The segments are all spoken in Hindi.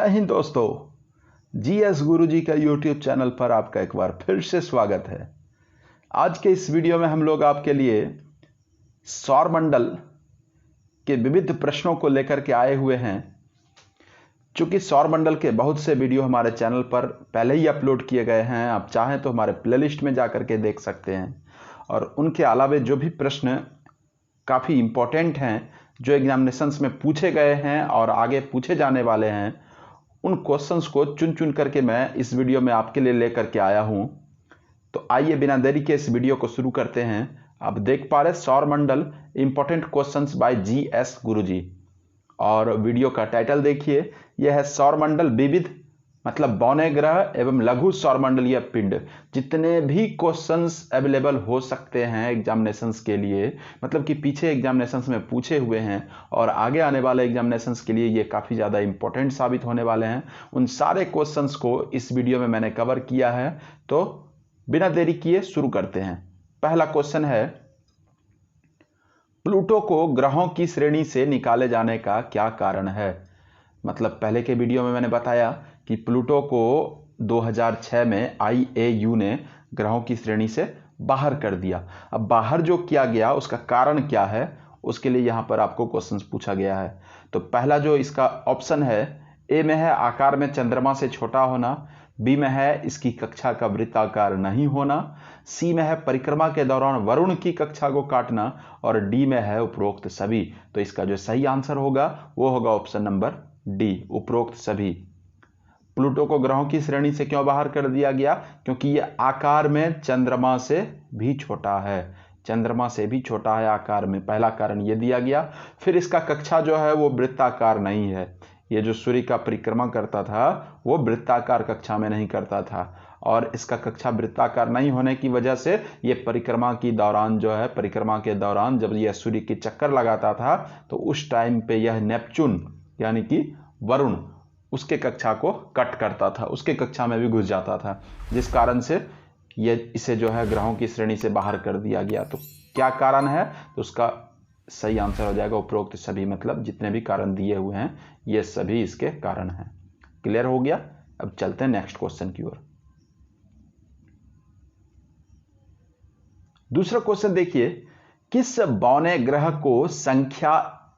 हिंद दोस्तों, जीएस गुरुजी का यूट्यूब चैनल पर आपका एक बार फिर से स्वागत है। आज के इस वीडियो में हम लोग आपके लिए सौरमंडल के विविध प्रश्नों को लेकर के आए हुए हैं। चूंकि सौरमंडल के बहुत से वीडियो हमारे चैनल पर पहले ही अपलोड किए गए हैं, आप चाहें तो हमारे प्लेलिस्ट में जाकर के देख सकते हैं। और उनके अलावे जो भी प्रश्न काफ़ी इम्पोर्टेंट हैं, जो एग्जामिनेशंस में पूछे गए हैं और आगे पूछे जाने वाले हैं, उन क्वेश्चंस को चुन चुन करके मैं इस वीडियो में आपके लिए लेकर के आया हूं। तो आइए बिना देरी के इस वीडियो को शुरू करते हैं। आप देख पा रहे सौरमंडल इंपॉर्टेंट क्वेश्चंस बाय जीएस गुरुजी, और वीडियो का टाइटल देखिए, यह है सौरमंडल विविध मतलब बौने ग्रह एवं लघु सौरमंडलीय पिंड। जितने भी क्वेश्चंस अवेलेबल हो सकते हैं एग्जामिनेशंस के लिए, मतलब कि पीछे एग्जामिनेशंस में पूछे हुए हैं और आगे आने वाले एग्जामिनेशंस के लिए ये काफ़ी ज़्यादा इंपॉर्टेंट साबित होने वाले हैं, उन सारे क्वेश्चंस को इस वीडियो में मैंने कवर किया है। तो बिना देरी किए शुरू करते हैं। पहला क्वेश्चन है, प्लूटो को ग्रहों की श्रेणी से निकाले जाने का क्या कारण है। मतलब पहले के वीडियो में मैंने बताया कि प्लूटो को 2006 में IAU ने ग्रहों की श्रेणी से बाहर कर दिया। अब बाहर जो किया गया उसका कारण क्या है, उसके लिए यहाँ पर आपको क्वेश्चंस पूछा गया है। तो पहला जो इसका ऑप्शन है, ए में है आकार में चंद्रमा से छोटा होना, बी में है इसकी कक्षा का वृत्ताकार नहीं होना, सी में है परिक्रमा के दौरान वरुण की कक्षा को काटना, और डी में है उपरोक्त सभी। तो इसका जो सही आंसर होगा वो होगा ऑप्शन नंबर डी, उपरोक्त सभी। प्लूटो को ग्रहों की श्रेणी से क्यों बाहर कर दिया गया? क्योंकि यह आकार में चंद्रमा से भी छोटा है, चंद्रमा से भी छोटा है आकार में, पहला कारण यह दिया गया। फिर इसका कक्षा जो है वो वृत्ताकार नहीं है, ये जो सूर्य का परिक्रमा करता था वो वृत्ताकार कक्षा में नहीं करता था, और इसका कक्षा वृत्ताकार नहीं होने की वजह से ये परिक्रमा की दौरान जो है, परिक्रमा के दौरान जब यह सूर्य के चक्कर लगाता था तो उस टाइम पे यह नेपच्यून यानी कि वरुण उसके कक्षा को कट करता था, उसके कक्षा में भी घुस जाता था, जिस कारण से ये इसे जो है ग्रहों की श्रेणी से बाहर कर दिया गया। तो क्या कारण है? तो उसका सही आंसर हो जाएगा उपरोक्त सभी, मतलब जितने भी कारण दिए हुए हैं ये सभी इसके कारण हैं। क्लियर हो गया? अब चलते हैं नेक्स्ट क्वेश्चन की ओर। दूसरा क्वेश्चन देखिए, किस बौने ग्रह को संख्या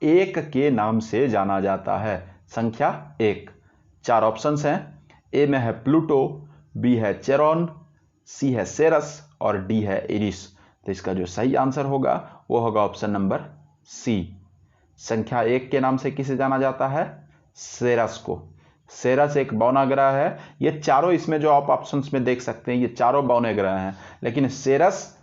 1 के नाम से जाना जाता है? संख्या 1। 4 ऑप्शंस हैं। ए में है प्लूटो, बी है चेरोन, सी है सेरस और डी है इरिस। तो इसका जो सही आंसर होगा वो होगा ऑप्शन नंबर सी। संख्या 1 के नाम से किसे जाना जाता है? सेरस को। सेरस एक बौना ग्रह है। ये चारों इसमें जो आप ऑप्शंस में देख सकते हैं ये चारों बौने ग्रह हैं, लेकिन सेरस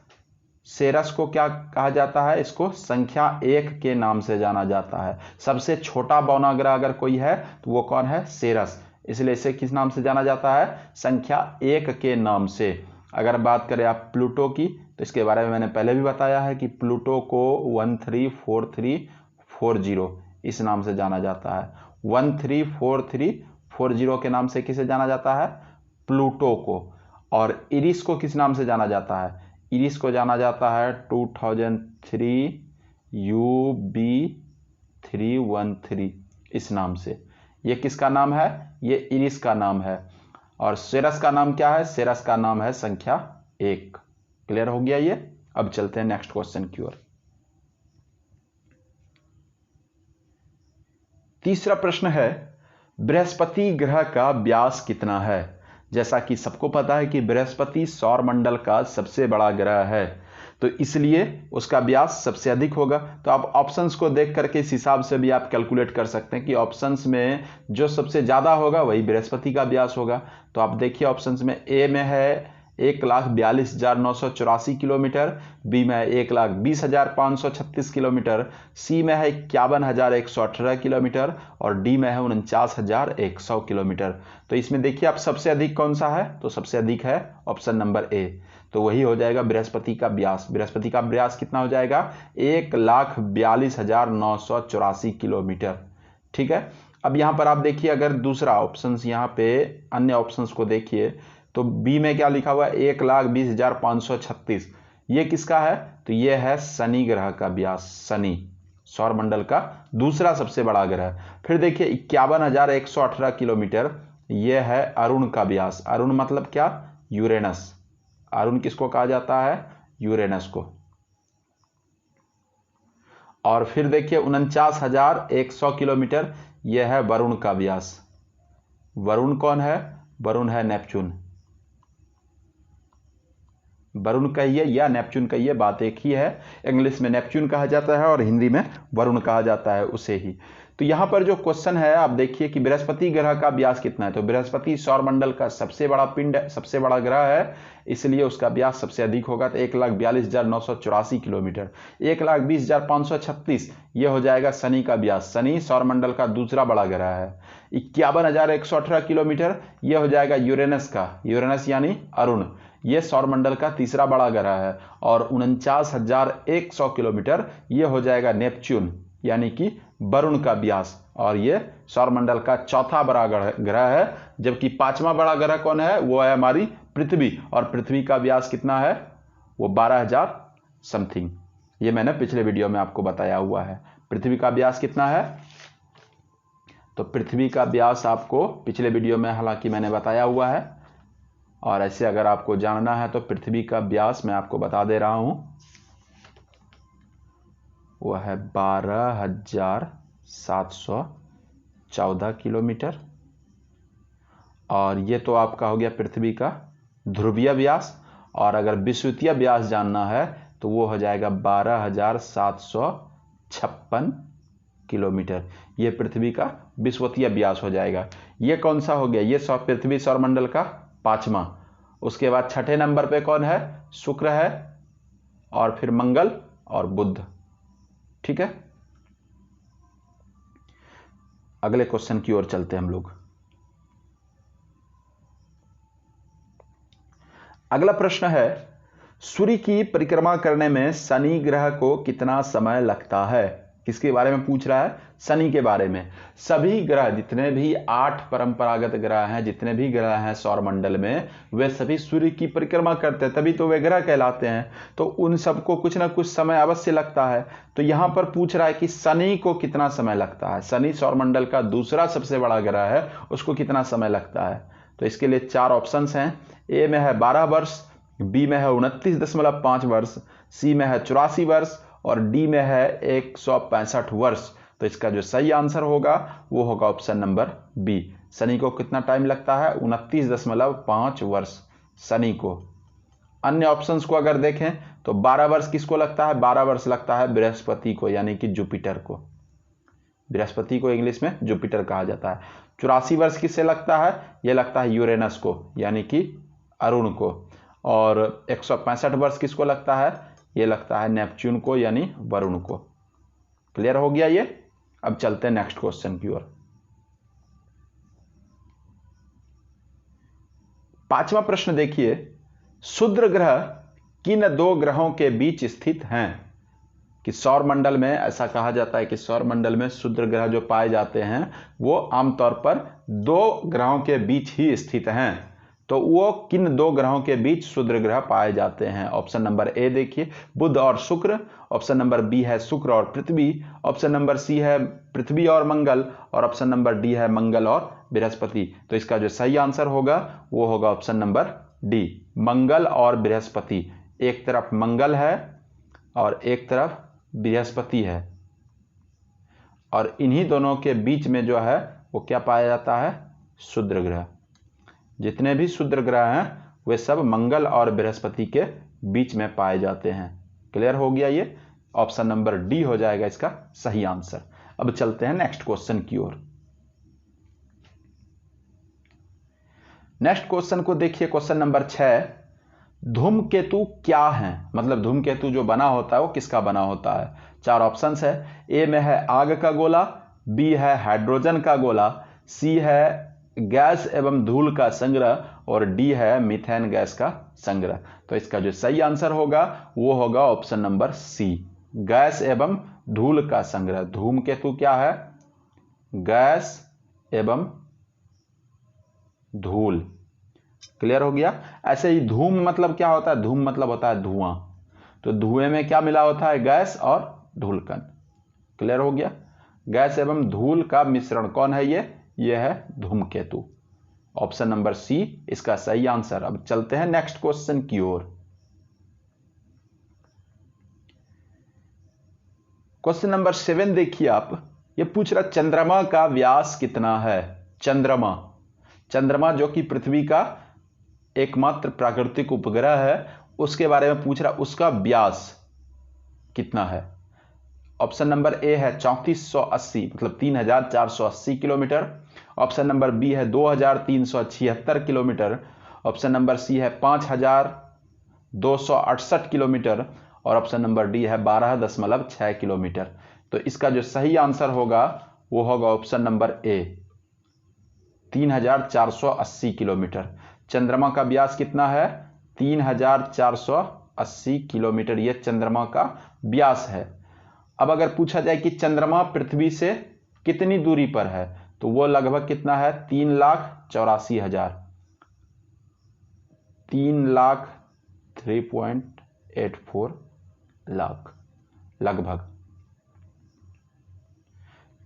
को क्या कहा जाता है? इसको संख्या 1 के नाम से जाना जाता है। सबसे छोटा बौना ग्रह अगर कोई है तो वो कौन है? सेरस। इसलिए इसे किस नाम से जाना जाता है? संख्या 1 के नाम से। अगर बात करें आप प्लूटो की, तो इसके बारे में मैंने पहले भी बताया है कि प्लूटो को 134340 इस नाम से जाना जाता है। 134340 के नाम से किसे जाना जाता है? प्लूटो को। और इरिस को किस नाम से जाना जाता है? इरिस को जाना जाता है 2003 UB313 इस नाम से। ये किसका नाम है? ये इरिस का नाम है। और सेरस का नाम क्या है? सेरस का नाम है संख्या 1। क्लियर हो गया ये? अब चलते हैं नेक्स्ट क्वेश्चन की ओर। तीसरा प्रश्न है, बृहस्पति ग्रह का व्यास कितना है? जैसा कि सबको पता है कि बृहस्पति सौरमंडल का सबसे बड़ा ग्रह है, तो इसलिए उसका व्यास सबसे अधिक होगा। तो आप ऑप्शंस को देख करके इस हिसाब से भी आप कैलकुलेट कर सकते हैं कि ऑप्शंस में जो सबसे ज़्यादा होगा वही बृहस्पति का व्यास होगा। तो आप देखिए ऑप्शंस में, ए में है 1,42,984 किलोमीटर, बी में है 1,20,536 किलोमीटर, सी में है 51,118 किलोमीटर और डी में है 49,100 किलोमीटर। तो इसमें देखिए आप सबसे अधिक कौन सा है? तो सबसे अधिक है ऑप्शन नंबर ए, तो वही हो जाएगा बृहस्पति का व्यास। बृहस्पति का व्यास कितना हो जाएगा? 1,42,984 किलोमीटर। ठीक है। अब यहां पर आप देखिए, अगर दूसरा ऑप्शन यहाँ पे अन्य ऑप्शंस को देखिए तो बी में क्या लिखा हुआ है? 1,20,536। ये किसका है? तो ये है शनि ग्रह का व्यास, शनि, सौरमंडल का दूसरा सबसे बड़ा ग्रह। फिर देखिए 51,118 किलोमीटर, यह है अरुण का व्यास। अरुण मतलब क्या? यूरेनस। अरुण किसको कहा जाता है? यूरेनस को। और फिर देखिए 49,100 किलोमीटर, यह है वरुण का व्यास। वरुण कौन है? वरुण है नेपच्यून। वरुण कहिए या नेपच्यून कहिए, बात एक ही है। इंग्लिश में नेपच्यून कहा जाता है और हिंदी में वरुण कहा जाता है, उसे ही। तो यहां पर जो क्वेश्चन है आप देखिए कि बृहस्पति ग्रह का व्यास कितना है। तो बृहस्पति सौरमंडल का सबसे बड़ा पिंड, सबसे बड़ा ग्रह है, इसलिए उसका व्यास सबसे अधिक होगा। तो 1,42,984 किलोमीटर। 1,20,536 ये हो जाएगा शनि का व्यास। शनि सौरमंडल का दूसरा बड़ा ग्रह है। 51,118 किलोमीटर ये हो जाएगा यूरेनस का। यूरेनस यानी अरुण, ये सौरमंडल का तीसरा बड़ा ग्रह है। और 49,100 किलोमीटर ये हो जाएगा नेपच्यून यानी कि वरुण का व्यास, और ये सौरमंडल का चौथा बड़ा ग्रह है। जबकि पांचवा बड़ा ग्रह कौन है? वो है हमारी पृथ्वी, और पृथ्वी का व्यास कितना है? वो 12,000 समथिंग। ये मैंने पिछले वीडियो में आपको बताया हुआ है। पृथ्वी का व्यास कितना है? तो पृथ्वी का व्यास आपको पिछले वीडियो में हालांकि मैंने बताया हुआ है, और ऐसे अगर आपको जानना है तो पृथ्वी का व्यास मैं आपको बता दे रहा हूं, वो है 12,714 किलोमीटर। और ये तो आपका हो गया पृथ्वी का ध्रुवीय व्यास। और अगर विषुवतीय व्यास जानना है तो वो हो जाएगा 12,756 किलोमीटर। ये पृथ्वी का विषुवतीय व्यास हो जाएगा। ये कौन सा हो गया? ये पृथ्वी सौरमंडल का पांचवा। उसके बाद छठे नंबर पे कौन है? शुक्र है, और फिर मंगल और बुध। ठीक है, अगले क्वेश्चन की ओर चलते हैं हम लोग। अगला प्रश्न है, सूर्य की परिक्रमा करने में शनि ग्रह को कितना समय लगता है? किसके बारे में पूछ रहा है? शनि के बारे में। सभी ग्रह, जितने भी 8 परंपरागत ग्रह हैं, जितने भी ग्रह हैं सौरमंडल में, वे सभी सूर्य की परिक्रमा करते हैं, तभी तो वे ग्रह कहलाते हैं। तो उन सबको कुछ ना कुछ समय अवश्य लगता है। तो यहां पर पूछ रहा है कि शनि को कितना समय लगता है। शनि सौरमंडल का दूसरा सबसे बड़ा ग्रह है, उसको कितना समय लगता है? तो इसके लिए 4 ऑप्शंस हैं। ए में है 12 वर्ष, बी में है 29.5 वर्ष, सी में है 84 वर्ष, और डी में है 165 वर्ष। तो इसका जो सही आंसर होगा वो होगा ऑप्शन नंबर बी। शनि को कितना टाइम लगता है? 29.5 वर्ष शनि को। अन्य ऑप्शंस को अगर देखें तो 12 वर्ष किसको लगता है? 12 वर्ष लगता है बृहस्पति को, यानी कि जुपिटर को। बृहस्पति को इंग्लिश में जुपिटर कहा जाता है। 84 वर्ष किससे लगता है? यह लगता है यूरेनस को, यानी कि अरुण को। और 165 वर्ष किसको लगता है? यह लगता है नेपच्यून को, यानी वरुण को। क्लियर हो गया ये? अब चलते हैं नेक्स्ट क्वेश्चन की ओर। पांचवा प्रश्न देखिए, क्षुद्र ग्रह किन 2 ग्रहों के बीच स्थित हैं? कि सौरमंडल में ऐसा कहा जाता है कि सौरमंडल में क्षुद्र ग्रह जो पाए जाते हैं वो आमतौर पर 2 ग्रहों के बीच ही स्थित हैं। तो वो किन 2 ग्रहों के बीच क्षुद्र ग्रह पाए जाते हैं? ऑप्शन नंबर ए देखिए, बुध और शुक्र। ऑप्शन नंबर बी है शुक्र और पृथ्वी। ऑप्शन नंबर सी है पृथ्वी और मंगल। और ऑप्शन नंबर डी है मंगल और बृहस्पति। तो इसका जो सही आंसर होगा वो होगा ऑप्शन नंबर डी, मंगल और बृहस्पति। एक तरफ मंगल है और एक तरफ बृहस्पति है, और इन्हीं दोनों के बीच में जो है वो क्या पाया जाता है? क्षुद्र ग्रह। जितने भी क्षुद्र ग्रह हैं वे सब मंगल और बृहस्पति के बीच में पाए जाते हैं। क्लियर हो गया ये? ऑप्शन नंबर डी हो जाएगा इसका सही आंसर। अब चलते हैं नेक्स्ट क्वेश्चन की ओर। नेक्स्ट क्वेश्चन को देखिए, क्वेश्चन नंबर 6, धूमकेतु क्या है? मतलब धूमकेतु जो बना होता है वो किसका बना होता है? 4 ऑप्शंस है। ए में है आग का गोला, बी है हाइड्रोजन का गोला, सी है गैस एवं धूल का संग्रह, और डी है मीथेन गैस का संग्रह। तो इसका जो सही आंसर होगा वो होगा ऑप्शन नंबर सी, गैस एवं धूल का संग्रह। धूमकेतु क्या है? गैस एवं धूल। क्लियर हो गया? ऐसे ही धूम मतलब क्या होता है? धूम मतलब होता है धुआं। तो धुएं में क्या मिला होता है? गैस और धूलकण। क्लियर हो गया। गैस एवं धूल का मिश्रण कौन है ये है धूमकेतु। ऑप्शन नंबर सी इसका सही आंसर। अब चलते हैं नेक्स्ट क्वेश्चन की ओर। क्वेश्चन नंबर 7 देखिए आप, ये पूछ रहा चंद्रमा का व्यास कितना है। चंद्रमा जो कि पृथ्वी का एकमात्र प्राकृतिक उपग्रह है, उसके बारे में पूछ रहा, उसका व्यास कितना है। ऑप्शन नंबर ए है 3480 मतलब 3480 किलोमीटर। ऑप्शन नंबर बी है 2376 किलोमीटर। ऑप्शन नंबर सी है 5268 किलोमीटर और ऑप्शन नंबर डी है 12.6 किलोमीटर। तो इसका जो सही आंसर होगा वो होगा ऑप्शन नंबर ए 3480 किलोमीटर। चंद्रमा का व्यास कितना है 3480 किलोमीटर, यह चंद्रमा का व्यास है। अब अगर पूछा जाए कि चंद्रमा पृथ्वी से कितनी दूरी पर है, तो वो लगभग कितना है 3,84,000, 3,03.84 लाख, लगभग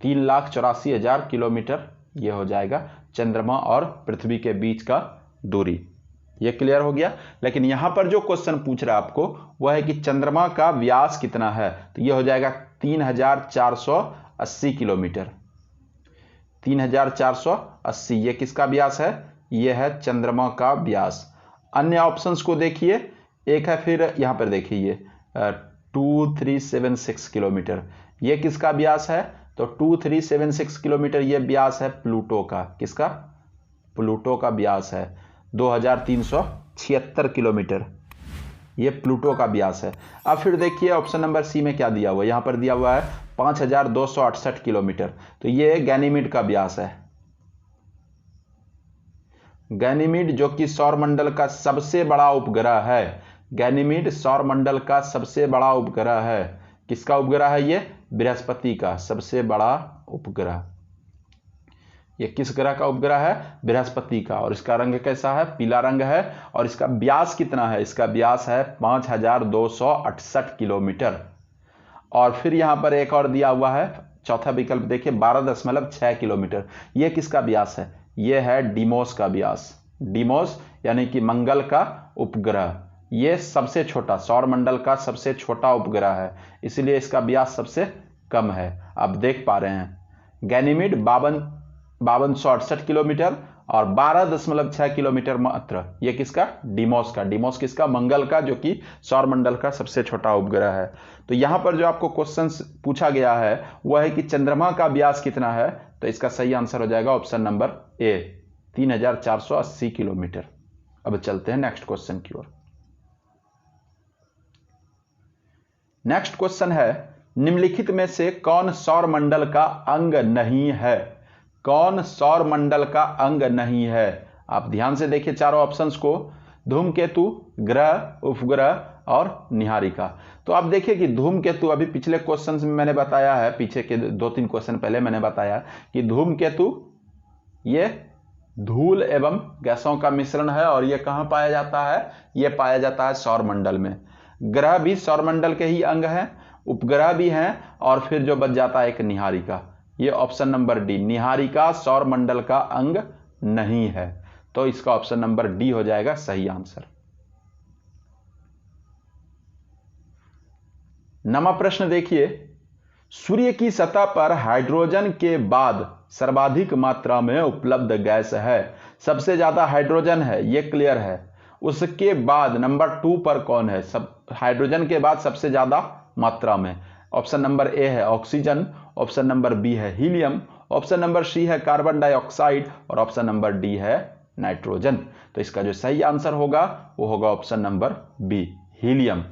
3,84,000 किलोमीटर ये हो जाएगा चंद्रमा और पृथ्वी के बीच का दूरी। ये क्लियर हो गया। लेकिन यहां पर जो क्वेश्चन पूछ रहा है आपको वह है कि चंद्रमा का व्यास कितना है, तो यह हो जाएगा 3,480 किलोमीटर। 3,480 ये किसका व्यास है, यह है चंद्रमा का व्यास। अन्य ऑप्शंस को देखिए, एक है फिर यहां पर देखिए 2376 किलोमीटर, यह किसका व्यास है, तो 2376 किलोमीटर यह व्यास है प्लूटो का। किसका, प्लूटो का व्यास है 2376 किलोमीटर, यह प्लूटो का व्यास है। अब फिर देखिए ऑप्शन नंबर सी में क्या दिया हुआ है, यहां पर दिया हुआ है 5268 किलोमीटर, तो यह गैनीमीड का व्यास है। गैनीमीड जो कि सौरमंडल का सबसे बड़ा उपग्रह है, गैनीमीड सौरमंडल का सबसे बड़ा उपग्रह है। किसका उपग्रह है, यह बृहस्पति का सबसे बड़ा उपग्रह। यह किस ग्रह का उपग्रह है, बृहस्पति का। और इसका रंग कैसा है, पीला रंग है। और इसका व्यास कितना है, इसका व्यास है 5268 किलोमीटर। और फिर यहां पर एक और दिया हुआ है, चौथा विकल्प देखिए 12.6 किलोमीटर, यह किसका व्यास है, यह है डीमोस का व्यास। डीमोस यानी कि मंगल का उपग्रह, यह सबसे छोटा, सौरमंडल का सबसे छोटा उपग्रह है, इसलिए इसका व्यास सबसे कम है। आप देख पा रहे हैं गैनीमीड 5268 किलोमीटर और 12.6 किलोमीटर मात्र, यह किसका, डीमोस का। डीमोस किसका, मंगल का, जो कि सौरमंडल का सबसे छोटा उपग्रह है। तो यहां पर जो आपको क्वेश्चन पूछा गया है वह है कि चंद्रमा का व्यास कितना है, तो इसका सही आंसर हो जाएगा ऑप्शन नंबर ए 3,480 किलोमीटर। अब चलते हैं नेक्स्ट क्वेश्चन की ओर। नेक्स्ट क्वेश्चन है, निम्नलिखित में से कौन सौरमंडल का अंग नहीं है। कौन सौरमंडल का अंग नहीं है। आप ध्यान से देखिए चारों ऑप्शंस को, धूमकेतु, ग्रह, उपग्रह और निहारिका। तो आप देखिए कि धूमकेतु, अभी पिछले क्वेश्चन में मैंने बताया है, पीछे के 2-3 क्वेश्चन पहले मैंने बताया कि धूमकेतु ये धूल एवं गैसों का मिश्रण है और यह कहां पाया जाता है, यह पाया जाता है सौरमंडल में। ग्रह भी सौरमंडल के ही अंग हैं, उपग्रह भी हैं, और फिर जो बच जाता है एक निहारिका। ये ऑप्शन नंबर डी, निहारिका सौरमंडल का अंग नहीं है, तो इसका ऑप्शन नंबर डी हो जाएगा सही आंसर। नवा प्रश्न देखिए, सूर्य की सतह पर हाइड्रोजन के बाद सर्वाधिक मात्रा में उपलब्ध गैस है। सबसे ज्यादा हाइड्रोजन है, यह क्लियर है। उसके बाद नंबर 2 पर कौन है, सब हाइड्रोजन के बाद सबसे ज्यादा मात्रा में। ऑप्शन नंबर ए है ऑक्सीजन, ऑप्शन नंबर बी है हीलियम, ऑप्शन नंबर सी है कार्बन डाइऑक्साइड और ऑप्शन नंबर डी है नाइट्रोजन। तो इसका जो सही आंसर होगा वो होगा ऑप्शन नंबर बी, हीलियम।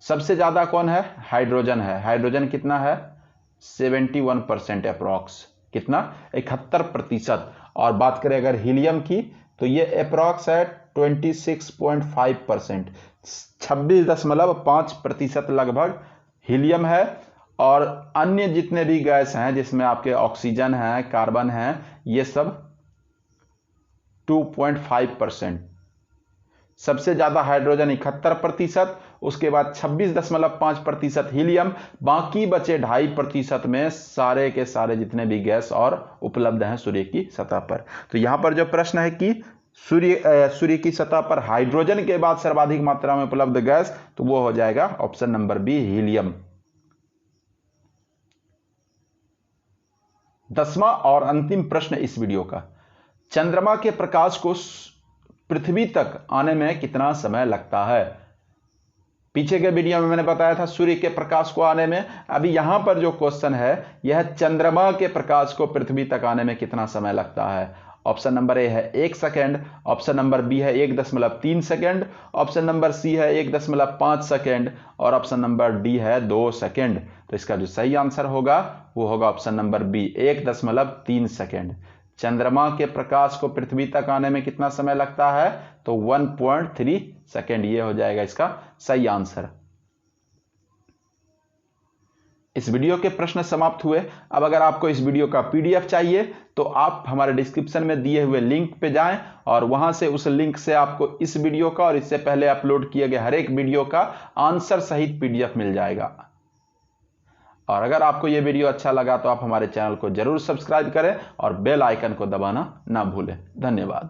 सबसे ज्यादा कौन है, हाइड्रोजन है। हाइड्रोजन कितना है 71% अप्रॉक्स, कितना 71%। और बात करें अगर हीलियम की तो ये अप्रॉक्स है 26.5%, 26.5% लगभग हीलियम है। और अन्य जितने भी गैस हैं जिसमें आपके ऑक्सीजन है, कार्बन है, ये सब 2.5%। सबसे ज्यादा हाइड्रोजन 71%, उसके बाद 26.5% हीलियम, बाकी बचे 2.5% में सारे के सारे जितने भी गैस और उपलब्ध हैं सूर्य की सतह पर। तो यहां पर जो प्रश्न है कि सूर्य की सतह पर हाइड्रोजन के बाद सर्वाधिक मात्रा में उपलब्ध गैस, तो वो हो जाएगा ऑप्शन नंबर बी, हीलियम। 10वां और अंतिम प्रश्न इस वीडियो का, चंद्रमा के प्रकाश को पृथ्वी तक आने में कितना समय लगता है? पीछे के वीडियो में मैंने बताया था सूर्य के प्रकाश को आने में। अभी यहां पर जो क्वेश्चन है यह चंद्रमा के प्रकाश को पृथ्वी तक आने में कितना समय लगता है। ऑप्शन नंबर ए है 1 सेकेंड, ऑप्शन नंबर बी है 1.3 सेकेंड, ऑप्शन नंबर सी है 1.5 सेकेंड और ऑप्शन नंबर डी है 2 सेकेंड। तो इसका जो सही आंसर होगा वो होगा ऑप्शन नंबर बी, 1.3 सेकेंड। चंद्रमा के प्रकाश को पृथ्वी तक आने में कितना समय लगता है? तो 1.3 सेकेंड, ये हो जाएगा इसका सही आंसर। इस वीडियो के प्रश्न समाप्त हुए। अब अगर आपको इस वीडियो का पीडीएफ चाहिए तो आप हमारे डिस्क्रिप्शन में दिए हुए लिंक पे जाएं और वहां से उस लिंक से आपको इस वीडियो का और इससे पहले अपलोड किए गए हर एक वीडियो का आंसर सहित पीडीएफ मिल जाएगा। और अगर आपको यह वीडियो अच्छा लगा तो आप हमारे चैनल को जरूर सब्सक्राइब करें और बेल आइकन को दबाना ना भूलें। धन्यवाद।